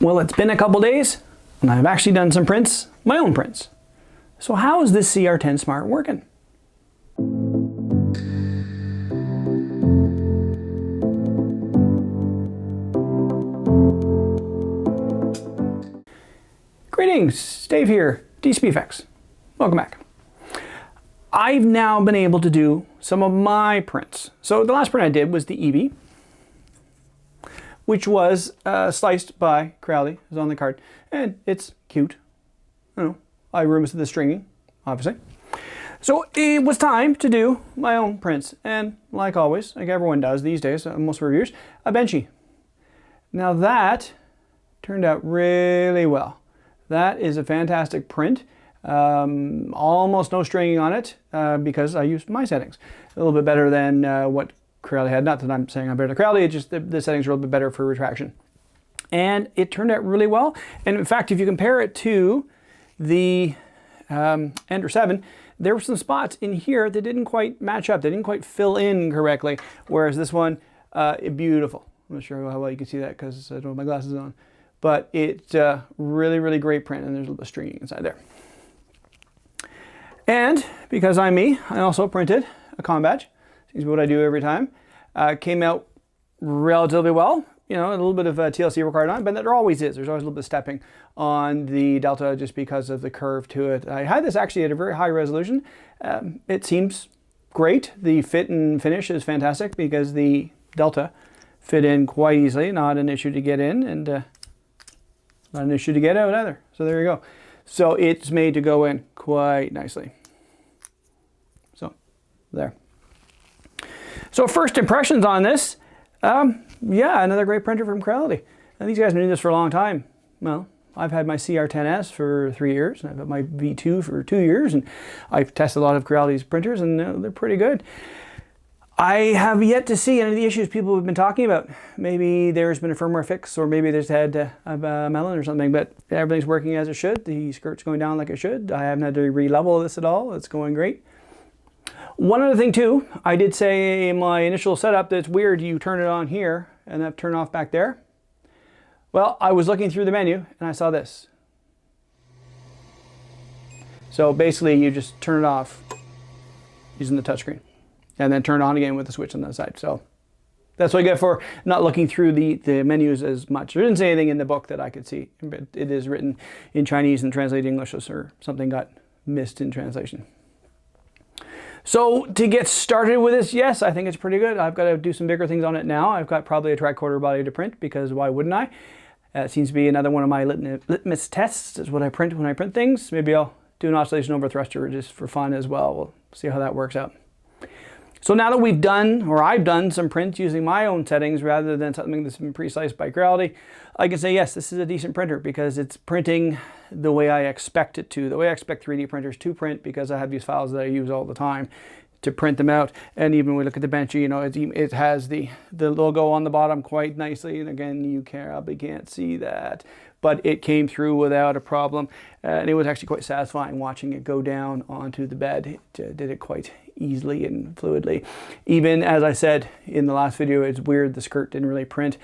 Well, it's been a couple days and I've actually done some prints, my own prints. So how is this CR10 Smart working? Greetings, Dave here, DCP Effects. Welcome back. I've now been able to do some of my prints. So the last print I did was the EB, which was sliced by Crowley, is on the card, and it's cute. You know, I remember the stringing, obviously. So it was time to do my own prints, and like always, like everyone does these days, most reviewers, a Benchy. Now that turned out really well. That is a fantastic print. Almost no stringing on it because I used my settings. A little bit better than what Crowley had. Not that I'm saying I'm better than Crowley, it's just the settings are a little bit better for retraction. And it turned out really well. And in fact, if you compare it to the Ender 7, there were some spots in here that didn't quite match up. They didn't quite fill in correctly. Whereas this one, beautiful. I'm not sure how well you can see that because I don't have my glasses on. But it's really, really great print, and there's a little bit of stringing inside there. And because I'm me, I also printed a comm badge. Seems what I do every time. Came out relatively well. You know, a little bit of TLC required on it, but there always is. There's always a little bit of stepping on the Delta just because of the curve to it. I had this actually at a very high resolution. It seems great. The fit and finish is fantastic because the Delta fit in quite easily. Not an issue to get in, and not an issue to get out either. So there you go. So it's made to go in quite nicely. So there. So first impressions on this, yeah, another great printer from Crowley. And these guys have been doing this for a long time. Well, I've had my CR10S for 3 years, and I've had my V2 for 2 years, and I've tested a lot of Crowley's printers, and they're pretty good. I have yet to see any of the issues people have been talking about. Maybe there's been a firmware fix, or maybe there's had a melon or something, but everything's working as it should. The skirt's going down like it should. I haven't had to re-level this at all. It's going great. One other thing too, I did say in my initial setup that it's weird you turn it on here and then turn off back there. Well, I was looking through the menu and I saw this. So basically you just turn it off using the touchscreen, and then turn it on again with the switch on the side. So that's what I get for not looking through the menus as much. There didn't say anything in the book that I could see, but it is written in Chinese and translated English, or something got missed in translation. So to get started with this, yes, I think it's pretty good. I've got to do some bigger things on it now. I've got probably a tricorder body to print, because why wouldn't I? It seems to be another one of my litmus tests, is what I print when I print things. Maybe I'll do an oscillation over thruster just for fun as well. We'll see how that works out. So now that we've done, or I've done some prints using my own settings rather than something that's been pre-sliced by Crowley, I can say yes, this is a decent printer because it's printing the way I expect it to, the way I expect 3D printers to print, because I have these files that I use all the time to print them out. And even when we look at the Benchy, you know, it has the logo on the bottom quite nicely. And again, you probably can't see that, but it came through without a problem. And it was actually quite satisfying watching it go down onto the bed. It did it quite easily and fluidly. Even as I said in the last video, it's weird the skirt didn't really print.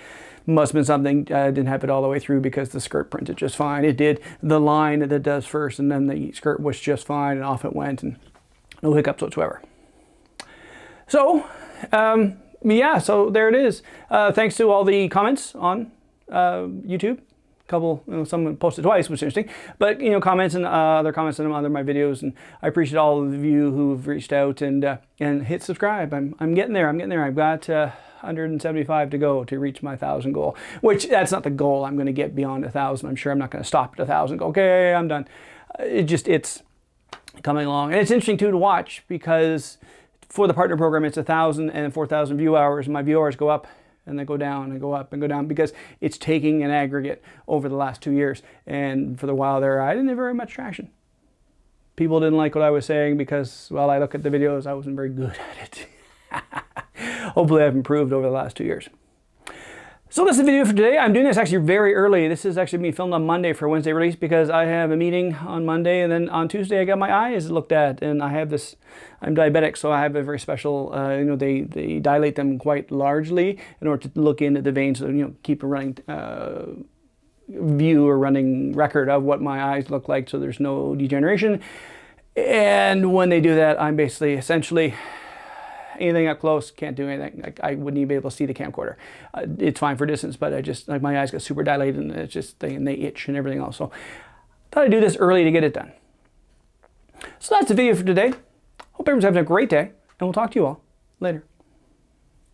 Must have been something, didn't have it all the way through, because the skirt printed just fine. It did the line that it does first, and then the skirt was just fine, and off it went, and no hiccups whatsoever. So, yeah, so there it is. Thanks to all the comments on YouTube. Couple, you know, someone posted twice, which is interesting, but you know, comments and other comments on other of my videos, and I appreciate all of you who've reached out and hit subscribe. I'm getting there. I've got 175 to go to reach my 1,000 goal, which that's not the goal. I'm going to get beyond 1,000. I'm sure I'm not going to stop at 1,000. Go, okay, I'm done. It's coming along, and it's interesting too to watch, because for the partner program, it's 1,000 and 4,000 view hours. And my view hours go up and they go down and go up and go down, because it's taking an aggregate over the last 2 years. And for the while there, I didn't have very much traction. People didn't like what I was saying because, well, I look at the videos, I wasn't very good at it. Hopefully I've improved over the last 2 years. So this is the video for today. I'm doing this actually very early. This is actually being filmed on Monday for Wednesday release, because I have a meeting on Monday, and then on Tuesday I got my eyes looked at, and I have this, I'm diabetic, so I have a very special, you know, they dilate them quite largely in order to look into the veins, so, you know, keep a running view or running record of what my eyes look like, so there's no degeneration. And when they do that, I'm basically essentially anything up close, can't do anything. Like, I wouldn't even be able to see the camcorder. It's fine for distance, but I just, like, my eyes get super dilated, and it's just, and they itch and everything else. So I thought I'd do this early to get it done. So that's the video for today. Hope everyone's having a great day, and we'll talk to you all later.